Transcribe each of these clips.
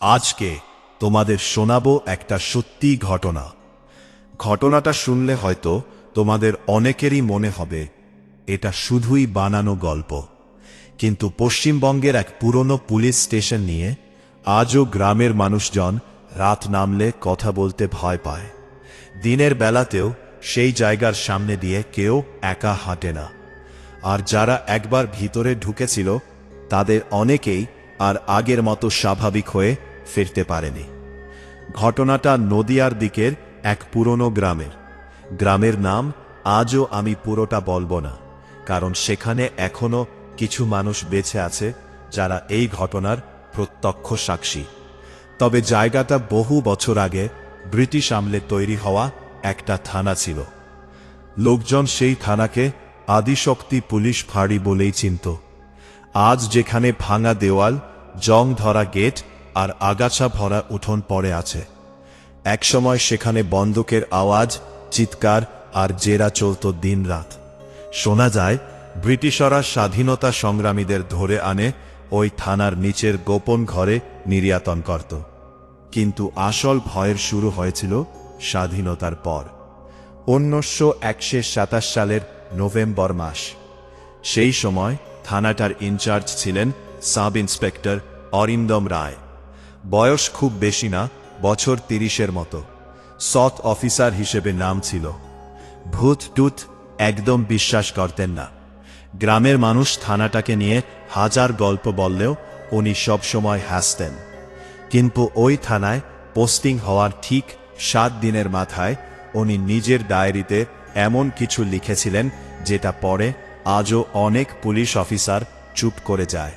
আজকে তোমাদের শোনাবো একটা সত্যি ঘটনা। ঘটনাটা শুনলে হয়তো তোমাদের অনেকেরই মনে হবে এটা শুধুই বানানো গল্প, কিন্তু পশ্চিমবঙ্গের এক পুরনো পুলিশ স্টেশন নিয়ে আজও গ্রামের মানুষজন রাত নামলে কথা বলতে ভয় পায়। দিনের বেলাতেও সেই জায়গার সামনে দিয়ে কেউ একা হাঁটে না, আর যারা একবার ভিতরে ঢুকেছিল তাদের অনেকেই আর আগের মতো স্বাভাবিক হয়ে ফিরতে পারেনি। ঘটনাটা নদিয়ার দিকের এক পুরনো গ্রামের নাম আজও আমি পুরোটা বলবো না, কারণ সেখানে এখনো কিছু মানুষ বেঁচে আছে যারা এই ঘটনার প্রত্যক্ষ সাক্ষী। তবে জায়গাটা বহু বছর আগে ব্রিটিশ আমলে তৈরি হওয়া একটা থানা ছিল। লোকজন সেই থানাকে আদিশক্তি পুলিশ ফাঁড়ি বলেই চিনত। আজ যেখানে ভাঙা দেওয়াল, জং ধরা গেট আর আগাছা ভরা উঠোন পড়ে আছে, একসময় সেখানে বন্দুকের আওয়াজ, চিৎকার আর জেরা চলত দিনরাত। শোনা যায় ব্রিটিশরা স্বাধীনতা সংগ্রামীদের ধরে আনে ওই থানার নিচের গোপন ঘরে নির্যাতন করত। কিন্তু আসল ভয়ের শুরু হয়েছিল স্বাধীনতার পর, 1927 সালের নভেম্বর মাস। সেই সময় থানাটার ইনচার্জ ছিলেন সাব ইন্সপেক্টর অরিন্দম রায়। বয়স খুব বেশি না, বছর 30-এর মতো। সৎ অফিসার হিসেবে নাম ছিল। ভূত টুত একদম বিশ্বাস করতেন না। গ্রামের মানুষ থানাটাকে নিয়ে হাজার গল্প বললেও উনি সবসময় হাসতেন। কিন্তু ওই থানায় পোস্টিং হওয়ার ঠিক 7 দিনের মাথায় উনি নিজের ডায়েরিতে এমন কিছু লিখেছিলেন যেটা পরে আজও অনেক পুলিশ অফিসার চুপ করে যায়।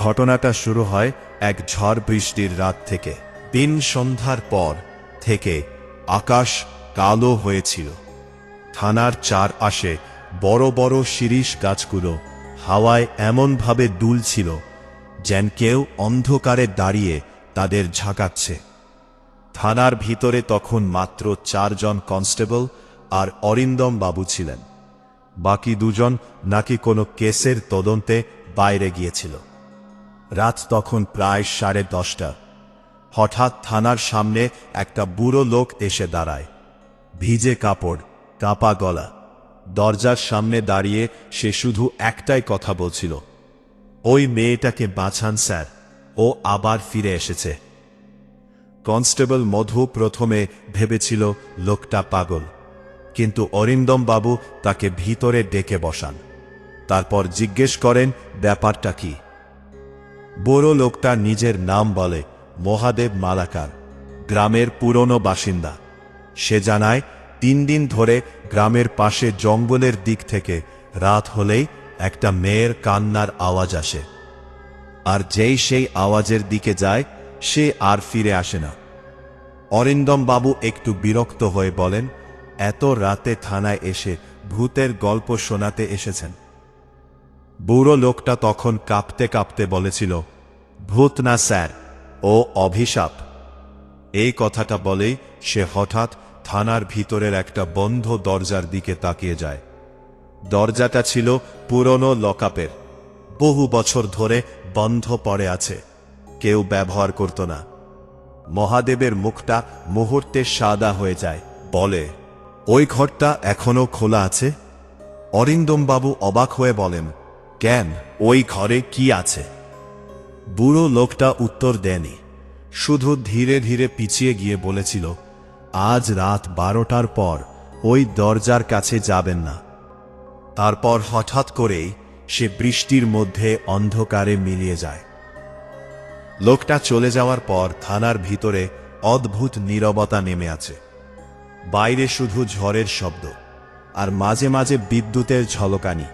ঘটনাটা শুরু হয় এক ঝড় বৃষ্টির রাত থেকে। দিন সন্ধ্যার পর থেকে আকাশ কালো হয়েছিল। থানার চারপাশে বড় বড় শিরীষ গাছগুলো হাওয়ায় এমনভাবে দুলছিল যেন কেউ অন্ধকারে দাঁড়িয়ে তাদের ঝাঁকাচ্ছে। থানার ভিতরে তখন মাত্র 4 জন কনস্টেবল আর অরিন্দম বাবু ছিলেন। বাকি 2 জন নাকি কোনো কেসের তদন্তে বাইরে গিয়েছিল। রাত তখন প্রায় 10:30। হঠাৎ থানার সামনে একটা বুড়ো লোক এসে দাঁড়ায়। ভিজে কাপড়, কাঁপা গলা। দরজার সামনে দাঁড়িয়ে সে শুধু একটাই কথা বলছিল, ওই মেয়েটাকে বাঁচান স্যার, ও আবার ফিরে এসেছে। কনস্টেবল মধু প্রথমে ভেবেছিল লোকটা পাগল, কিন্তু অরিন্দম বাবু তাকে ভিতরে ডেকে বসান। তারপর জিজ্ঞেস করেন ব্যাপারটা কি। বুড়ো লোকটা নিজের নাম বলে মহাদেব মালাকার, গ্রামের পুরনো বাসিন্দা। সে জানায় 3 দিন ধরে গ্রামের পাশে জঙ্গলের দিক থেকে রাত হলেই একটা মেয়ের কান্নার আওয়াজ আসে, আর যেই সেই আওয়াজের দিকে যায় সে আর ফিরে আসে না। অরিন্দম বাবু একটু বিরক্ত হয়ে বলেন, এত রাতে থানায় এসে ভূতের গল্প শোনাতে এসেছেন? বুড়ো লোকটা তখন কাঁপতে কাঁপতে বলেছিল, ভূত না স্যার, ও অভিশাপ। এই কথাটা বলেই সে হঠাৎ থানার ভিতরের একটা বন্ধ দরজার দিকে তাকিয়ে যায়। দরজাটা ছিল পুরনো লকআপের, বহু বছর ধরে বন্ধ পড়ে আছে, কেউ ব্যবহার করত না। মহাদেবের মুখটা মুহূর্তে সাদা হয়ে যায়, বলে, ওই ঘরটা এখনো খোলা আছে? অরিন্দম বাবু অবাক হয়ে বলেন, কেন, ওই ঘরে কি আছে? বুড়ো লোকটা উত্তর দেয়নি, শুধু ধীরে ধীরে পিছিয়ে গিয়ে বলেছিল, আজ রাত 12টার পর ওই দরজার কাছে যাবেন না। তারপর হঠাৎ করেই সে বৃষ্টির মধ্যে অন্ধকারে মিলিয়ে যায়। লোকটা চলে যাওয়ার পর থানার ভিতরে অদ্ভুত নীরবতা নেমে আছে। বাইরে শুধু ঝড়ের শব্দ আর মাঝে মাঝে বিদ্যুতের ঝলকানি।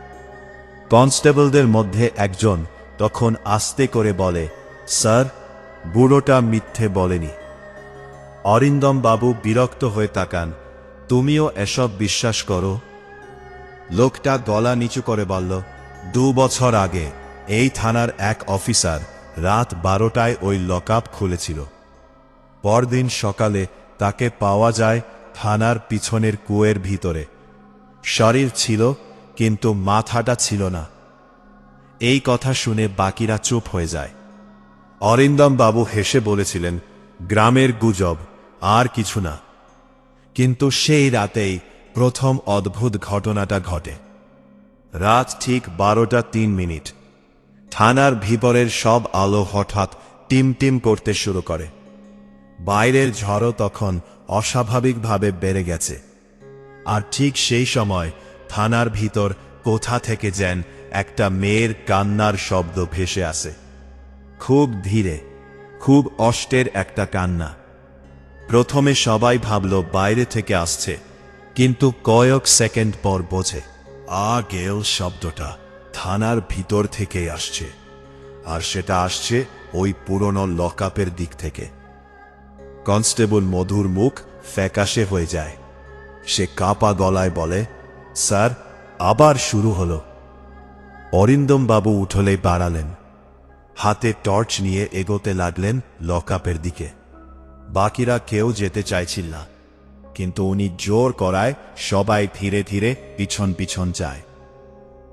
কনস্টেবলদের মধ্যে একজন তখন আস্তে করে বলে, স্যার, বুড়োটা মিথ্যে বলেনি। অরিন্দম বাবু বিরক্ত হয়ে তাকান, তুমিও এসব বিশ্বাস করো? লোকটা গলা নিচু করে বলল, 2 বছর আগে এই থানার এক অফিসার রাত 12টায় ওই লকআপ খুলেছিল। পরদিন সকালে তাকে পাওয়া যায় থানার পিছনের কুয়োর ভিতরে। শরীর ছিল কিন্তু মাথাটা ছিল না। এই কথা শুনে বাকিরা চুপ হয়ে যায়। অরিন্দম বাবু হেসে বলেছিলেন, গ্রামের গুজব, আর কিছু না। কিন্তু সেই রাতেই প্রথম অদ্ভুত ঘটনাটা ঘটে। রাত ঠিক 12:03। থানার ভিতরের সব আলো হঠাৎ টিমটিম করতে শুরু করে। বাইরের ঝড়ও তখন অস্বাভাবিকভাবে বেড়ে গেছে। আর ঠিক সেই সময় থানার ভিতর কোথা থেকে যেন একটা মেয়ের কান্নার শব্দ ভেসে আসে। খুব ধীরে, খুব কষ্টের একটা কান্না। প্রথমে সবাই ভাবল বাইরে থেকে আসছে, কিন্তু কয়েক সেকেন্ড পর বোঝে আগেও শব্দটা থানার ভিতর থেকেই আসছে, আর সেটা আসছে ওই পুরনো লকআপের দিক থেকে। কনস্টেবল মধুর মুখ ফ্যাকাশে হয়ে যায়। সে কাঁপা গলায় বলে, স্যার, আবার শুরু হলো। অরিন্দম বাবু উঠলেই বাড়ালেন, হাতে টর্চ নিয়ে এগোতে লাগলেন লকআপের দিকে। বাকিরা কেউ যেতে চাইছিল না, কিন্তু উনি জোর করায় সবাই ধীরে ধীরে পিছন পিছন যায়।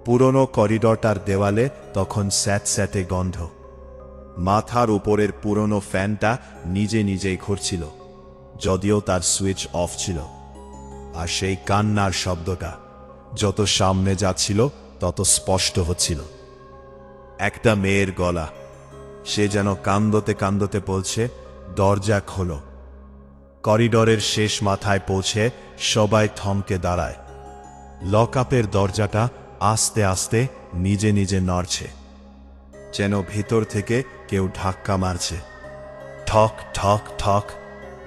পুরনো করিডরটার দেওয়ালে তখন স্যাঁতস্যাঁতে গন্ধ। মাথার উপরের পুরনো ফ্যানটা নিজে নিজেই ঘুরছিল, যদিও তার সুইচ অফ ছিল। আর সেই কান্নার শব্দটা যত সামনে যাচ্ছিল তত স্পষ্ট হচ্ছিল। একটা মেয়ের গলা, সে যেন কান্দতে কান্দতে বলছে, দরজা খোলো। করিডরের শেষ মাথায় পৌঁছে সবাই থমকে দাঁড়ায়। লকআপের দরজাটা আস্তে আস্তে নিজে নিজে নড়ছে, যেন ভিতর থেকে কেউ ধাক্কা মারছে। ঠক ঠক ঠক।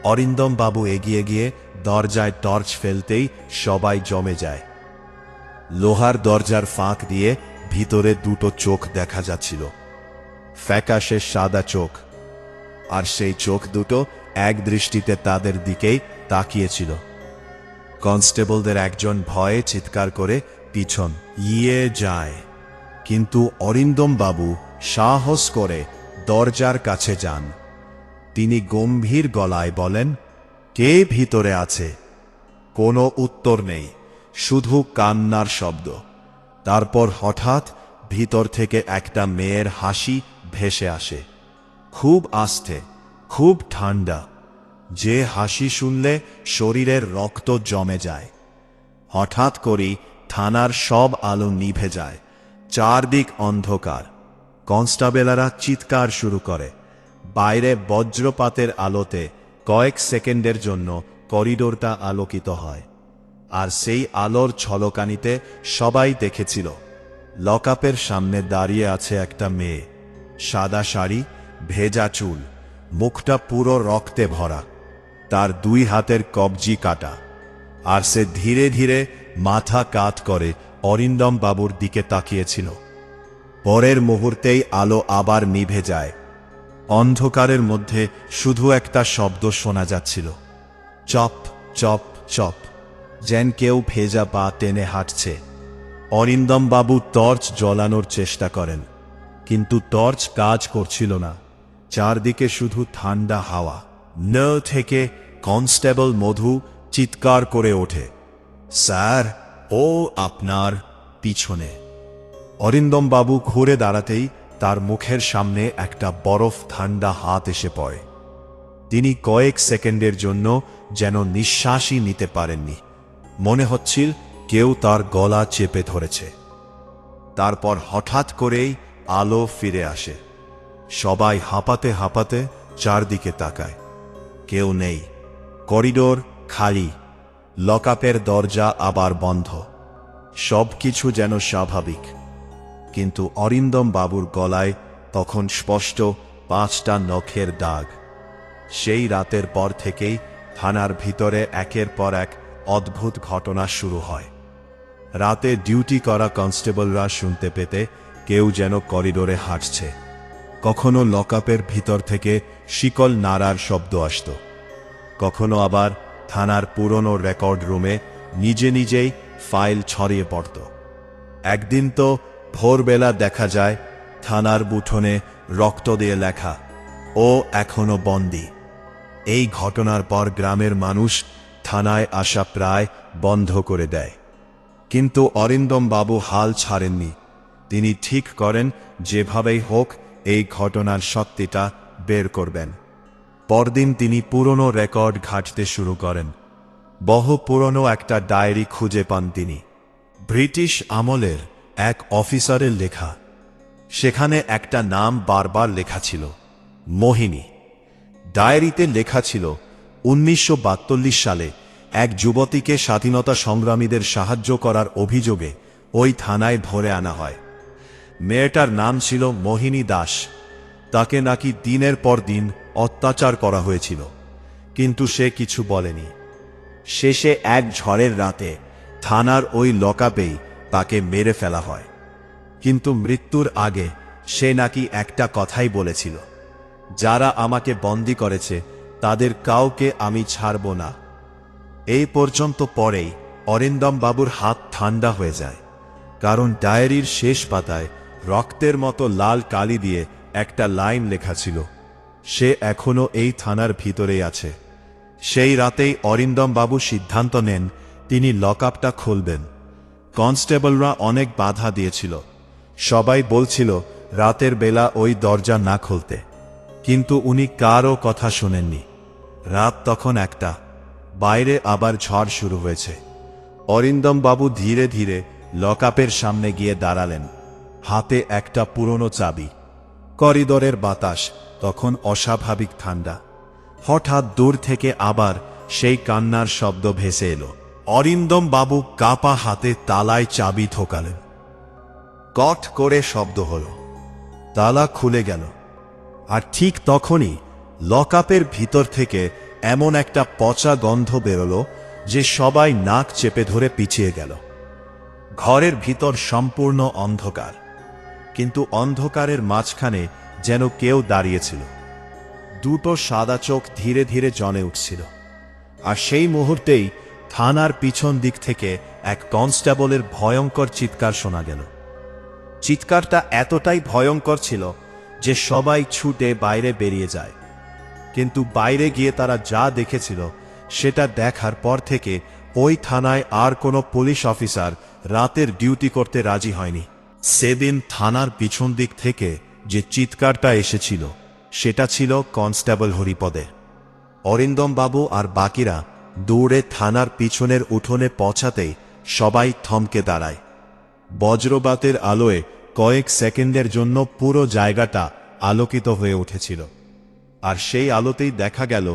অরিন্দম বাবু এগিয়ে গিয়ে দরজায় টর্চ ফেলতেই সবাই জমে যায়। লোহার দরজার ফাঁক দিয়ে ভিতরে দুটো চোখ দেখা যাচ্ছিল, ফ্যাকাশে সাদা চোখ। আর সেই চোখ দুটো এক দৃষ্টিতে তাদের দিকেই তাকিয়েছিল। কনস্টেবলদের একজন ভয়ে চিৎকার করে পিছন ইয়ে যায়, কিন্তু অরিন্দম বাবু সাহস করে দরজার কাছে যান। তিনি গম্ভীর গলায় বলেন, কে ভিতরে আছে? কোনো উত্তর নেই, শুধু কান্নার শব্দ। তারপর হঠাৎ ভিতর থেকে একটা মেয়ের হাসি ভেসে আসে, খুব আস্তে, খুব ঠান্ডা। যে হাসি শুনলে শরীরের রক্ত জমে যায়। হঠাৎ করেই থানার সব আলো নিভে যায়, চারদিক অন্ধকার। কনস্টেবলরা চিৎকার শুরু করে। বাইরে বজ্রপাতের আলোতে কয়েক সেকেন্ডের জন্য করিডোরটা আলোকিত হয়। আর সেই আলোর ঝলকানিতে সবাই দেখেছিল লকআপের সামনে দাঁড়িয়ে আছে একটা মেয়ে, সাদা শাড়ি, ভেজা চুল, মুখটা পুরো রক্তে ভরা, তার দুই হাতের কবজি কাটা। আর সে ধীরে ধীরে মাথা কাত করে অরিন্দম বাবুর দিকে তাকিয়েছিল। পরের মুহূর্তেই আলো আবার নিভে যায়। অন্ধকারের মধ্যে শুধু একটা শব্দ শোনা যাচ্ছিল, চপ চপ চপ, যেন কেউ ভেজা পা টেনে হাঁটছে। অরিন্দম বাবু টর্চ জ্বলানোর চেষ্টা করেন, কিন্তু টর্চ কাজ করছিল না। চারদিকে শুধু ঠান্ডা হাওয়া। ন থেকে কনস্টেবল মধু চিৎকার করে ওঠে, স্যার, ও আপনার পিছনে। অরিন্দম বাবু ঘুরে দাঁড়াতেই তার মুখের সামনে একটা বরফ ঠান্ডা হাত এসে পড়ে। তিনি কয়েক সেকেন্ডের জন্য যেন নিঃশ্বাসই নিতে পারেননি। মনে হচ্ছিল কেউ তার গলা চেপে ধরেছে। তারপর হঠাৎ করেই আলো ফিরে আসে। সবাই হাঁপাতে হাঁপাতে চারদিকে তাকায়, কেউ নেই। করিডোর খালি, লকআপের দরজা আবার বন্ধ। সবকিছু যেন স্বাভাবিক, কিন্তু অরিন্দম বাবুর গলায় তখন স্পষ্ট 5টা নখের দাগ। সেই রাতের পর থেকেই থানার ভিতরে একের পর এক অদ্ভুত ঘটনা শুরু হয়। রাতে ডিউটি করা কনস্টেবলরা শুনতে পেতে কেউ যেন করিডোরে হাঁটছে। কখনো লকআপের ভিতর থেকে শিকল নাড়ার শব্দ আসত, কখনো আবার থানার পুরনো রেকর্ড রুমে নিজে নিজেই ফাইল ছড়িয়ে পড়ত। একদিন তো ভোরবেলা দেখা যায় থানার উঠোনে রক্ত দিয়ে লেখা, ও এখনো বন্দী। এই ঘটনার পর গ্রামের মানুষ থানায় আসা প্রায় বন্ধ করে দেয়। কিন্তু অরিন্দম বাবু হাল ছাড়েননি। তিনি ঠিক করেন যেভাবেই হোক এই ঘটনার সত্যিটা বের করবেন। পরদিন তিনি পুরনো রেকর্ড ঘাঁটতে শুরু করেন। বহু পুরনো একটা ডায়েরি খুঁজে পান তিনি, ব্রিটিশ আমলের এক অফিসারের লেখা। সেখানে একটা নাম বারবার লেখা ছিল, মোহিনী। ডায়েরিতে লেখা ছিল 1942 সালে এক যুবতীকে স্বাধীনতা সংগ্রামীদের সাহায্য করার অভিযোগে ওই থানায় ধরে আনা হয়। মেয়েটার নাম ছিল মোহিনী দাস। তাকে নাকি দিনের পর দিন অত্যাচার করা হয়েছিল, কিন্তু সে কিছু বলেনি। শেষে এক ঝড়ের রাতে থানার ওই লকআপেই তাকে মেরে ফেলা হয়। কিন্তু মৃত্যুর আগে সে নাকি একটা কথাই বলেছিল, যারা আমাকে বন্দী করেছে তাদের কাউকে আমি ছাড়ব না। এই পর্যন্ত পরেই অরিন্দম বাবুর হাত ঠান্ডা হয়ে যায়, কারণ ডায়েরির শেষ পাতায় রক্তের মতো লাল কালি দিয়ে একটা লাইন লেখা ছিল, সে এখনো এই থানার ভিতরেই আছে। সেই রাতেই অরিন্দম বাবু সিদ্ধান্ত নেন তিনি লকআপটা খুলবেন। কনস্টেবলরা অনেক বাধা দিয়েছিল, সবাই বলছিল রাতের বেলা ওই দরজা না খুলতে, কিন্তু উনি কারও কথা শোনেননি। রাত তখন একটা, বাইরে আবার ঝড় শুরু হয়েছে। অরিন্দম বাবু ধীরে ধীরে লকআপের সামনে গিয়ে দাঁড়ালেন, হাতে একটা পুরনো চাবি। করিডোরের বাতাস তখন অস্বাভাবিক ঠান্ডা। হঠাৎ দূর থেকে আবার সেই কান্নার শব্দ ভেসে এলো। অরিন্দম বাবু কাপা হাতে তালায় চাবি ঠোকালেন। কট করে শব্দ হলো, তালা খুলে গেল। আর ঠিক তখনই লকআপের ভিতর থেকে এমন একটা পচা গন্ধ বেরোলো যে সবাই নাক চেপে ধরে পিছিয়ে গেল। ঘরের ভিতর সম্পূর্ণ অন্ধকার, কিন্তু অন্ধকারের মাঝখানে যেন কেউ দাঁড়িয়েছিল। দুটো সাদা চোখ ধীরে ধীরে জ্বলে উঠছিল। আর সেই মুহূর্তেই থানার পিছন দিক থেকে এক কনস্টেবলের ভয়ঙ্কর চিৎকার শোনা গেল। চিৎকারটা এতটাই ভয়ঙ্কর ছিল যে সবাই ছুটে বাইরে বেরিয়ে যায়। কিন্তু বাইরে গিয়ে তারা যা দেখেছিল সেটা দেখার পর থেকে ওই থানায় আর কোনো পুলিশ অফিসার রাতের ডিউটি করতে রাজি হয়নি। সেদিন থানার পিছন দিক থেকে যে চিৎকারটা এসেছিল সেটা ছিল কনস্টেবল হরিপদে। অরিন্দম বাবু আর বাকিরা দৌড়ে থানার পিছনের উঠোনে পৌঁছাতেই সবাই থমকে দাঁড়ায়। বজ্রপাতের আলোয় কয়েক সেকেন্ডের জন্য পুরো জায়গাটা আলোকিত হয়ে উঠেছিল। আর সেই আলোতেই দেখা গেল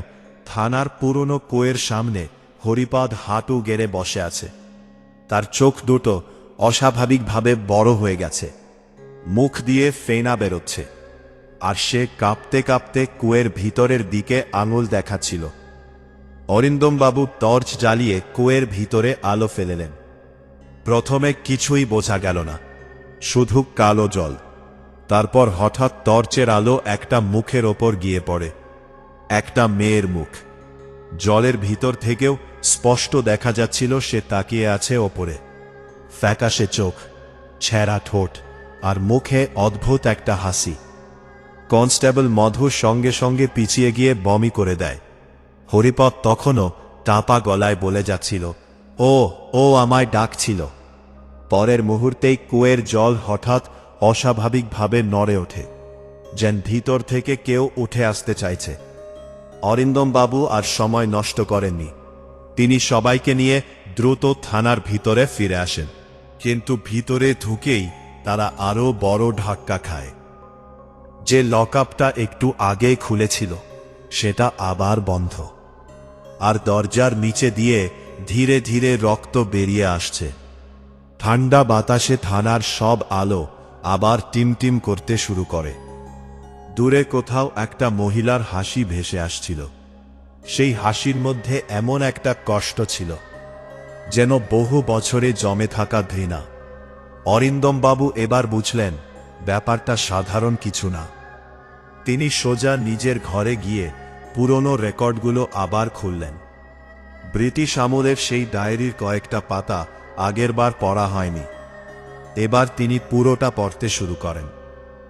থানার পুরনো কুয়োর সামনে হরিপদ হাঁটু গেড়ে বসে আছে। তার চোখ দুটো অস্বাভাবিকভাবে বড় হয়ে গেছে, মুখ দিয়ে ফেনা বেরোচ্ছে, আর সে কাঁপতে কাঁপতে কুয়োর ভিতরের দিকে আঙুল দেখাচ্ছিল। অরিন্দম বাবু টর্চ জ্বালিয়ে কুয়োর ভিতরে আলো ফেলেলেন। প্রথমে কিছুই বোঝা গেল না, শুধু কালো জল। তারপর হঠাৎ টর্চের আলো একটা মুখের ওপর গিয়ে পড়ে, একটা মেয়ের মুখ। জলের ভিতর থেকেও স্পষ্ট দেখা যাচ্ছিল সে তাকিয়ে আছে ওপরে। ফ্যাকাশে চোখ, ছেঁড়া ঠোঁট, আর মুখে অদ্ভুত একটা হাসি। কনস্টেবল মধু সঙ্গে সঙ্গে পিছিয়ে গিয়ে বমি করে দেয়। হরিপদ তখনও টাপা গলায় বলে যাচ্ছিল, ও ও আমায় ডাকছিল। পরের মুহূর্তেই কুয়োর জল হঠাৎ অস্বাভাবিকভাবে নড়ে ওঠে, যেন ভিতর থেকে কেউ উঠে আসতে চাইছে। অরিন্দম বাবু আর সময় নষ্ট করেননি। তিনি সবাইকে নিয়ে দ্রুত থানার ভিতরে ফিরে আসেন। কিন্তু ভিতরে ঢুকেই তারা আরও বড় ধাক্কা খায়। যে লকআপটা একটু আগেই খুলেছিল সেটা আবার বন্ধ, আর দরজার নিচে দিয়ে ধীরে ধীরে রক্ত বেরিয়ে আসছে। ঠান্ডা বাতাসে থানার সব আলো আবার টিমটিম করতে শুরু করে। দূরে কোথাও একটা মহিলার হাসি ভেসে আসছিল। সেই হাসির মধ্যে এমন একটা কষ্ট ছিল, যেন বহু বছরে জমে থাকা ঘৃণা। অরিন্দম বাবু এবার বুঝলেন ব্যাপারটা সাধারণ কিছু না। তিনি সোজা নিজের ঘরে গিয়ে পুরনো রেকর্ডগুলো আবার খুললেন। ব্রিটিশ আমলের সেই ডায়েরির কয়েকটা পাতা আগেরবার পড়া হয়নি। এবার তিনি পুরোটা পড়তে শুরু করেন।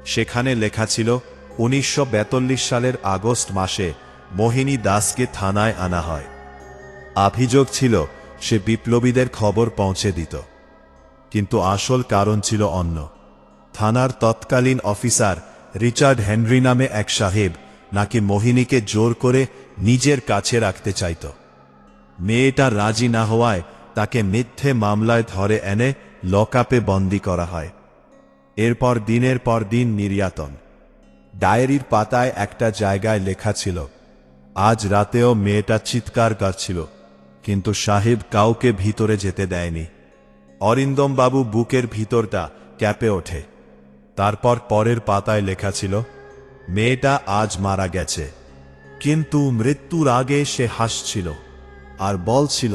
সেখানে লেখা ছিল 1942 সালের আগস্ট মাসে মোহিনী দাসকে থানায় আনা হয়। অভিযোগ ছিল সে বিপ্লবীদের খবর পৌঁছে দিত, কিন্তু আসল কারণ ছিল অন্য। থানার তৎকালীন অফিসার রিচার্ড হেনরি নামে এক সাহেব নাকি মোহিনীকে জোর করে নিজের কাছে রাখতে চাইত। মেয়েটা রাজি না হওয়ায় তাকে মিথ্যে মামলায় ধরে এনে লকআপে বন্দী করা হয়। এরপর দিনের পর দিন নির্যাতন। ডায়েরির পাতায় একটা জায়গায় লেখা ছিল, আজ রাতেও মেয়েটা চিৎকার করছিল, কিন্তু সাহেব কাউকে ভিতরে যেতে দেয়নি। অরিন্দম বাবু বুকের ভিতরটা ক্যাপে ওঠে। তারপর পরের পাতায় লেখা ছিল, মেয়েটা আজ মারা গেছে, কিন্তু মৃত্যুর আগে সে হাসছিল আর বলছিল,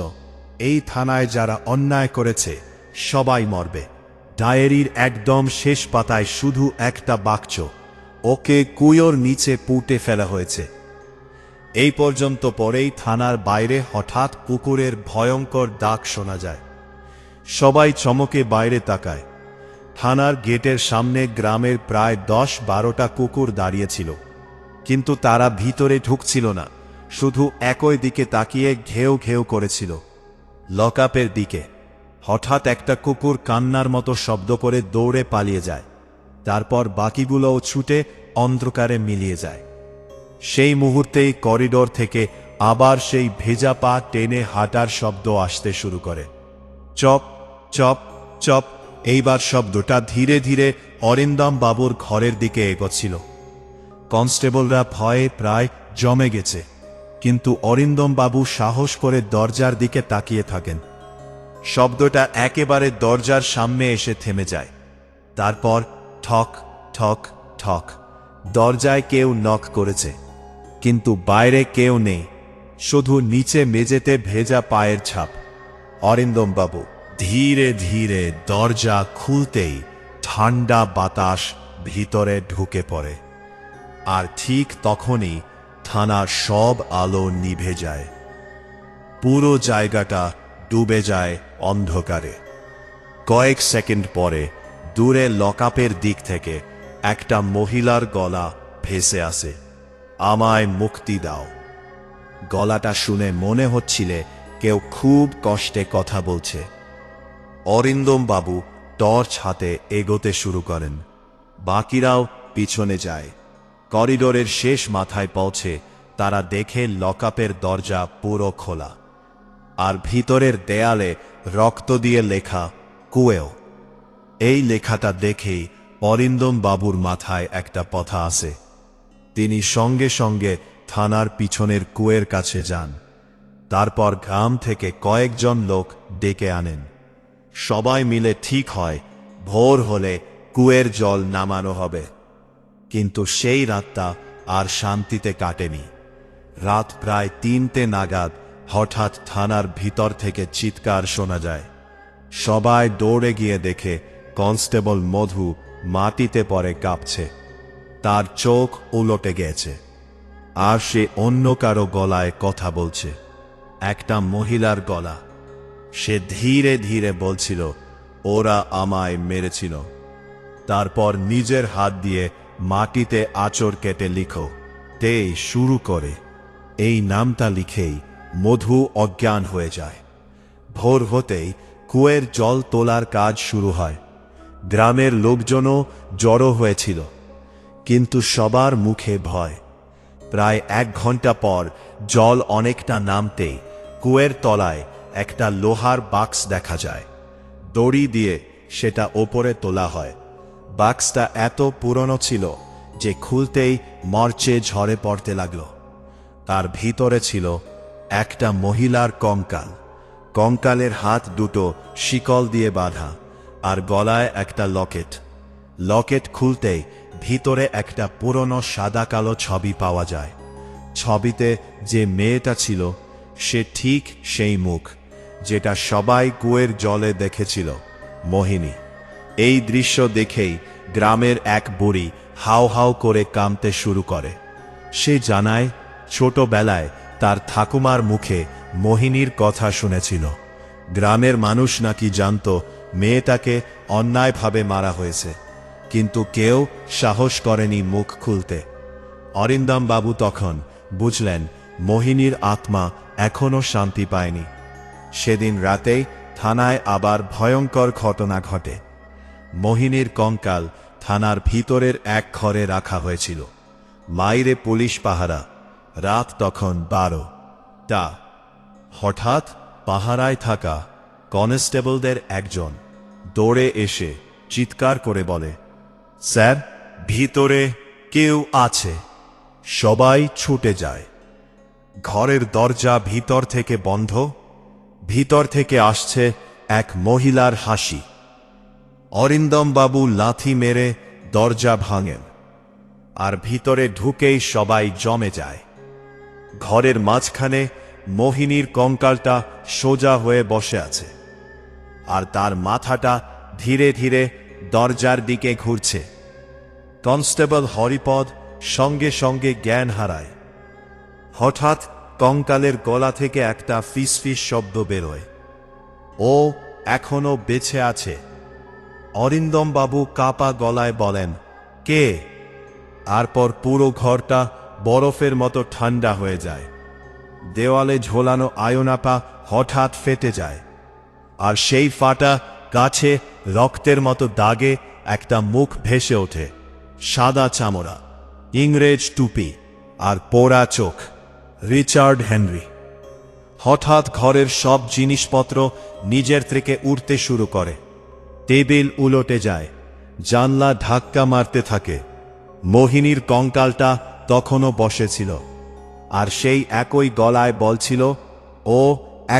এই থানায় যারা অন্যায় করেছে সবাই মরবে। ডায়েরির একদম শেষ পাতায় শুধু একটা বাক্য, ওকে কুয়োর নিচে পুঁতে ফেলা হয়েছে। এই পর্যন্ত পরেই থানার বাইরে হঠাৎ কুকুরের ভয়ঙ্কর ডাক শোনা যায়। সবাই চমকে বাইরে তাকায়। থানার গেটের সামনে গ্রামের প্রায় 10-12টা কুকুর দাঁড়িয়েছিল, কিন্তু তারা ভিতরে ঢুকছিল না, শুধু একই দিকে তাকিয়ে ঘেউ ঘেউ করেছিল, লকআপের দিকে। হঠাৎ একটা কুকুর কান্নার মতো শব্দ করে দৌড়ে পালিয়ে যায়। তারপর বাকিগুলোও ছুটে অন্ধকারে মিলিয়ে যায়। সেই মুহূর্তেই করিডোর থেকে আবার সেই ভেজা পা টেনে হাঁটার শব্দ আসতে শুরু করে। Chop chop chop. এইবার শব্দটা ধীরে ধীরে অরিন্দম বাবুর ঘরের দিকে এগোচ্ছিল। কনস্টেবলরা ভয়ে প্রায় জমে গেছে, কিন্তু অরিন্দম বাবু সাহস করে দরজার দিকে তাকিয়ে থাকেন। শব্দটা একেবারে দরজার সামনে এসে থেমে যায়। তারপর ঠক ঠক ঠক। দরজায় কেউ নক করেছে, কিন্তু বাইরে কেউ নেই, শুধু নিচে মেঝেতে ভেজা পায়ের ছাপ। অরিন্দম বাবু ধীরে ধীরে দরজা খুলতেই ঠান্ডা বাতাস ভিতরে ঢুকে পড়ে। আর ঠিক তখনই থানার সব আলো নিভে যায়। পুরো জায়গাটা ডুবে যায় অন্ধকারে। কয়েক সেকেন্ড পরে দূরে লকআপের দিক থেকে একটা মহিলার গলা ভেসে আসে, আমায় মুক্তি দাও। গলাটা শুনে মনে হচ্ছিল কেউ খুব কষ্টে কথা বলছে। অরিন্দম বাবু টর্চ হাতে এগোতে শুরু করেন। বাকিরাও পিছনে যায়। করিডোরের শেষ মাথায় পৌঁছে তারা দেখে লকআপের দরজা পুরো খোলা, আর ভিতরের দেয়ালে রক্ত দিয়ে লেখা কুয়েও। এই লেখাটা দেখেই অরিন্দম বাবুর মাথায় একটা কথা আসে। তিনি সঙ্গে সঙ্গে থানার পিছনের কুয়ের কাছে যান। তারপর গ্রাম থেকে কয়েকজন লোক ডেকে আনেন। সবাই মিলে ঠিক হয় ভোর হলে কুয়ের জল নামানো হবে। কিন্তু সেই রাতটা আর শান্তিতে কাটেনি। রাত প্রায় 3টে নাগাদ হঠাৎ থানার ভিতর থেকে চিৎকার শোনা যায়। সবাই দৌড়ে গিয়ে দেখে কনস্টেবল মধু মাটিতে পড়ে কাঁপছে। তার চোখ উলটে গেছে, আর সে অন্য কারো গলায় কথা বলছে, একটা মহিলার গলা। সে ধীরে ধীরে বলছিল, ওরা আমায় মেরেছিল। তারপর নিজের হাত দিয়ে মাটিতে আঁচড় কেটে লিখো তে শুরু করে। এই নামটা লিখেই মধু অজ্ঞান হয়ে যায়। ভোর হতেই কুয়ের জল তোলার কাজ শুরু হয়। গ্রামের লোকজনও জড়ো হয়েছিল, কিন্তু সবার মুখে ভয়। প্রায় 1 ঘন্টা পর জল অনেকটা নামতেই কুয়ের তলায় একটা লোহার বাক্স দেখা যায়। দড়ি দিয়ে সেটা ওপরে তোলা হয়। বাক্সটা এত পুরনো ছিল যে খুলতেই মরচে ঝরে পড়তে লাগলো। তার ভিতরে ছিল একটা মহিলার কঙ্কাল। কঙ্কালের হাত দুটো শিকল দিয়ে বাঁধা, আর গলায় একটা লকেট। লকেট খুলতেই ভিতরে একটা পুরনো সাদা কালো ছবি পাওয়া যায়। ছবিতে যে মেয়েটা ছিল সে ঠিক সেই মুখ যেটা সবাই কুয়ের জলে দেখেছিল, মোহিনী। এই দৃশ্য দেখেই গ্রামের এক বুড়ি হাউ হাউ করে কাঁদতে শুরু করে। সে জানায় ছোটবেলায় তার ঠাকুমার মুখে মোহিনীর কথা শুনেছিল। গ্রামের মানুষ নাকি জানত মেয়েটাকে অন্যায়ভাবে মারা হয়েছে, কিন্তু কেউ সাহস করেনি মুখ খুলতে। অরিন্দম বাবু তখন বুঝলেন মোহিনীর আত্মা এখনো শান্তি পায়নি। সেদিন রাতেই থানায় আবার ভয়ঙ্কর ঘটনা ঘটে। মোহিনীর কঙ্কাল থানার ভিতরের এক ঘরে রাখা হয়েছিল। বাইরে পুলিশ পাহারা। রাত তখন 12টা। হঠাৎ পাহারায় থাকা কনস্টেবলদের একজন দৌড়ে এসে চিৎকার করে বলে, স্যার, ভিতরে কেউ আছে। সবাই ছুটে যায়। ঘরের দরজা ভিতর থেকে বন্ধ। ভিতর থেকে আসছে এক মহিলার হাসি। অরিন্দম বাবু লাথি মেরে দরজা ভাঙেন, আর ভিতরে ঢুকেই সবাই জমে যায়। ঘরের মাঝখানে মোহিনীর কঙ্কালটা সোজা হয়ে বসে আছে, আর তার মাথাটা ধীরে ধীরে দরজার দিকে ঘুরছে। কনস্টেবল হরিপদ সঙ্গে সঙ্গে জ্ঞান হারায়। হঠাৎ কঙ্কালের গলা থেকে একটা ফিসফিস শব্দ বেরোয়। ও এখনো বেঁচে আছে। অরিন্দম বাবু কাপা গলায় বলেন, কে? তারপর পুরো ঘরটা বরফের মতো ঠান্ডা হয়ে যায়। দেওয়ালে ঝোলানো আয়নাপা হঠাৎ ফেটে যায়, আর সেই ফাটা গাছে রক্তের মতো দাগে একটা মুখ ভেসে ওঠে। সাদা চামড়া, ইংরেজ টুপি, আর পোড়া চোখ। Richard Henry. হঠাৎ ঘরের সব জিনিসপত্র নিজের থেকে উঠতে শুরু করে। টেবিল উলটে যায়, জানলা ধাক্কা মারতে থাকে। মোহিনীর কঙ্কালটা তখনও বসেছিল, আর সেই একই গলায় বলছিল, ও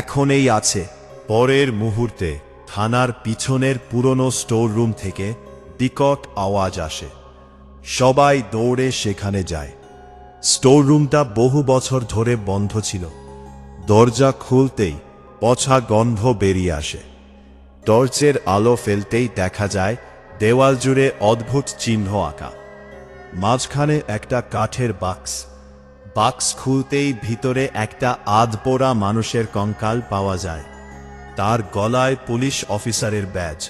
এখনই আছে। পরের মুহূর্তে থানার পিছনের পুরনো স্টোর রুম থেকে বিকট আওয়াজ আসে। সবাই দৌড়ে সেখানে যায়। স্টোর রুমটা বহু বছর ধরে বন্ধ ছিল। দরজা খুলতেই পচা গন্ধ বেরিয়ে আসে। টর্চের আলো ফেলতেই দেখা যায় দেওয়াল জুড়ে অদ্ভুত চিহ্ন আঁকা। মাঝখানে একটা কাঠের বাক্স। বাক্স খুলতেই ভিতরে একটা আধপোড়া মানুষের কঙ্কাল পাওয়া যায়। তার গলায় পুলিশ অফিসারের ব্যাজ,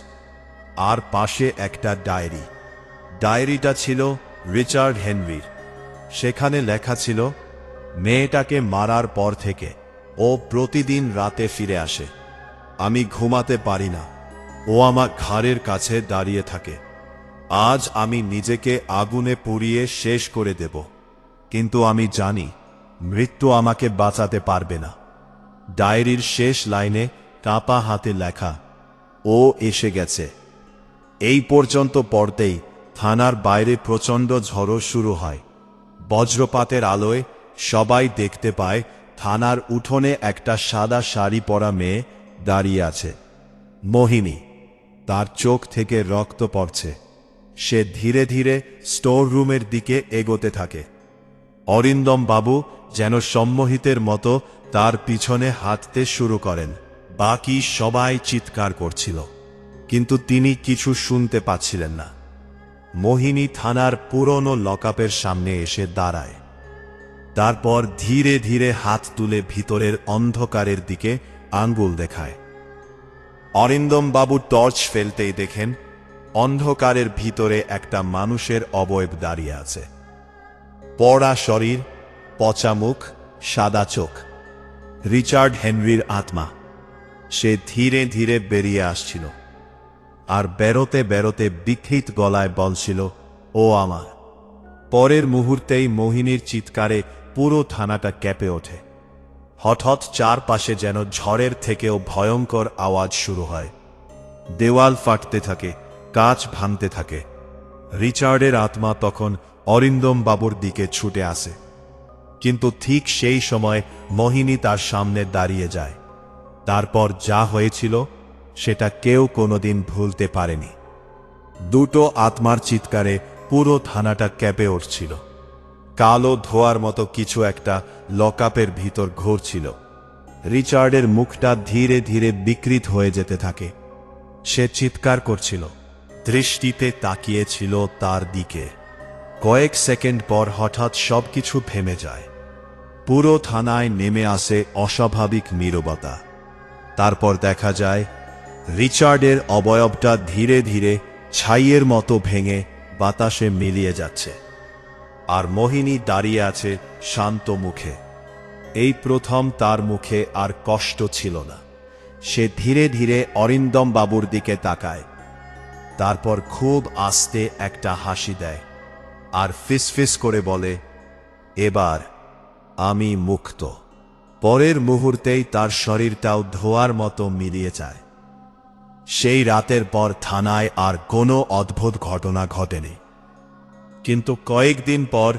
আর পাশে একটা ডায়েরি। ডায়েরিটা ছিল রিচার্ড হেনরির। সেখানে লেখা ছিল, মেয়েটাকে মারার পর থেকে ও প্রতিদিন রাতে ফিরে আসে। আমি ঘুমাতে পারি না, ও আমার ঘাড়ের কাছে দাঁড়িয়ে থাকে। আজ আমি নিজেকে আগুনে পুড়িয়ে শেষ করে দেব, কিন্তু আমি জানি মৃত্যু আমাকে বাঁচাতে পারবে না। ডায়েরির শেষ লাইনে কাঁপা হাতে লেখা, ও এসে গেছে। এই পর্যন্ত পড়তেই থানার বাইরে প্রচণ্ড ঝড় শুরু হয়। বজ্রপাতের আলোয় সবাই দেখতে পায় থানার উঠোনে একটা সাদা শাড়ি পরা মেয়ে দাঁড়িয়ে আছে। মোহিনী। তার চোখ থেকে রক্ত পড়ছে। সে ধীরে ধীরে স্টোর রুমের দিকে এগোতে থাকে। অরিন্দম বাবু যেন সম্মোহিতের মতো তার পিছনে হাঁটতে শুরু করেন। বাকি সবাই চিৎকার করছিল, কিন্তু তিনি কিছু শুনতে পাচ্ছিলেন না। মোহিনী থানার পুরনো লকআপের সামনে এসে দাঁড়ায়। তারপর ধীরে ধীরে হাত তুলে ভিতরের অন্ধকারের দিকে আঙ্গুল দেখায়। অরিন্দম বাবু টর্চ ফেলতেই দেখেন অন্ধকারের ভিতরে একটা মানুষের অবয়ব দাঁড়িয়ে আছে। পড়া শরীর, পচা মুখ, সাদা চোখ। রিচার্ড হেনরির আত্মা। সে ধীরে ধীরে বেরিয়ে আসছিল, আর বেরোতে বেরোতে বিকৃত গলায় বলছিল, ও আমার। পরের মুহূর্তেই মোহিনীর চিৎকারে পুরো থানাটা কেঁপে ওঠে। হঠাৎ চারপাশে যেন ঝড়ের থেকেও ভয়ঙ্কর আওয়াজ শুরু হয়। দেওয়াল ফাটতে থাকে, কাঁচ ভাঙতে থাকে। রিচার্ডের আত্মা তখন অরিন্দম বাবুর দিকে ছুটে আসে, কিন্তু ঠিক সেই সময় মোহিনী তার সামনে দাঁড়িয়ে যায়। তারপর যা হয়েছিল সেটা কেউ কোনোদিন ভুলতে পারেনি। দুটো আত্মার চিৎকারে পুরো থানাটা কেঁপে উঠছিল। কালো ধোয়ার মতো কিছু একটা লকআপের ভিতর ঘুরছিল। রিচার্ডের মুখটা ধীরে ধীরে বিকৃত হয়ে যেতে থাকে। সে চিৎকার করছিল, দৃষ্টিতে তাকিয়েছিল তার দিকে। কয়েক সেকেন্ড পর হঠাৎ সবকিছু থেমে যায়। পুরো থানায় নেমে আসে অস্বাভাবিক নীরবতা। তারপর দেখা যায় রিচার্ডের অবয়বটা ধীরে ধীরে ছাইয়ের মতো ভেঙে বাতাসে মিলিয়ে যাচ্ছে, আর মোহিনী দাঁড়িয়ে আছে শান্ত মুখে। এই প্রথম তার মুখে আর কষ্ট ছিল না। সে ধীরে ধীরে অরিন্দম বাবুর দিকে তাকায়। তারপর খুব আস্তে একটা হাসি দেয় আর ফিসফিস করে বলে, এবার আমি মুক্ত। পরের মুহূর্তেই তার শরীরটাও ধোয়ার মতো মিলিয়ে যায়। সেই রাতের পর থানায় আর কোনো অদ্ভুত ঘটনা ঘটেনি। কিন্তু কয়েকদিন পর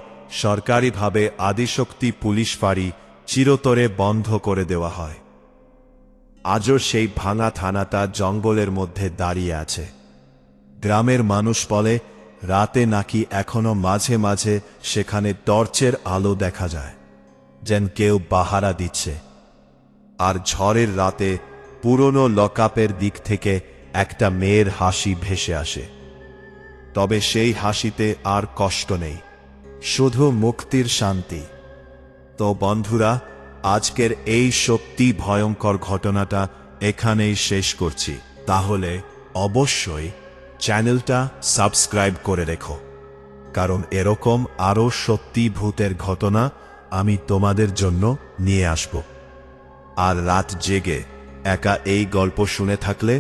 সরকারিভাবে আদিশক্তি পুলিশ ফাঁড়ি চিরতরে বন্ধ করে দেওয়া হয়। আজও সেই ভাঙা থানাটা জঙ্গলের মধ্যে দাঁড়িয়ে আছে। গ্রামের মানুষ বলে, রাতে নাকি এখনো মাঝে মাঝে সেখানে টর্চের আলো দেখা যায়, যেন কেউ পাহারা দিচ্ছে। আর ঝড়ের রাতে পুরনো লকআপের দিক থেকে একটা মেয়ের হাসি ভেসে আসে। তবে সেই হাসিতে আর কষ্ট নেই, শুধু মুক্তির শান্তি। তো বন্ধুরা, আজকের এই সত্যি ভয়ঙ্কর ঘটনাটা এখানেই শেষ করছি। তাহলে অবশ্যই চ্যানেলটা সাবস্ক্রাইব করে রেখো, কারণ এরকম আরও সত্যি ভূতের ঘটনা আমি তোমাদের জন্য নিয়ে আসব। আর রাত জেগে একা এই গল্প শুনে থাকলে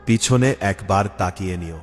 পিছনে একবার তাকিয়ে নিও।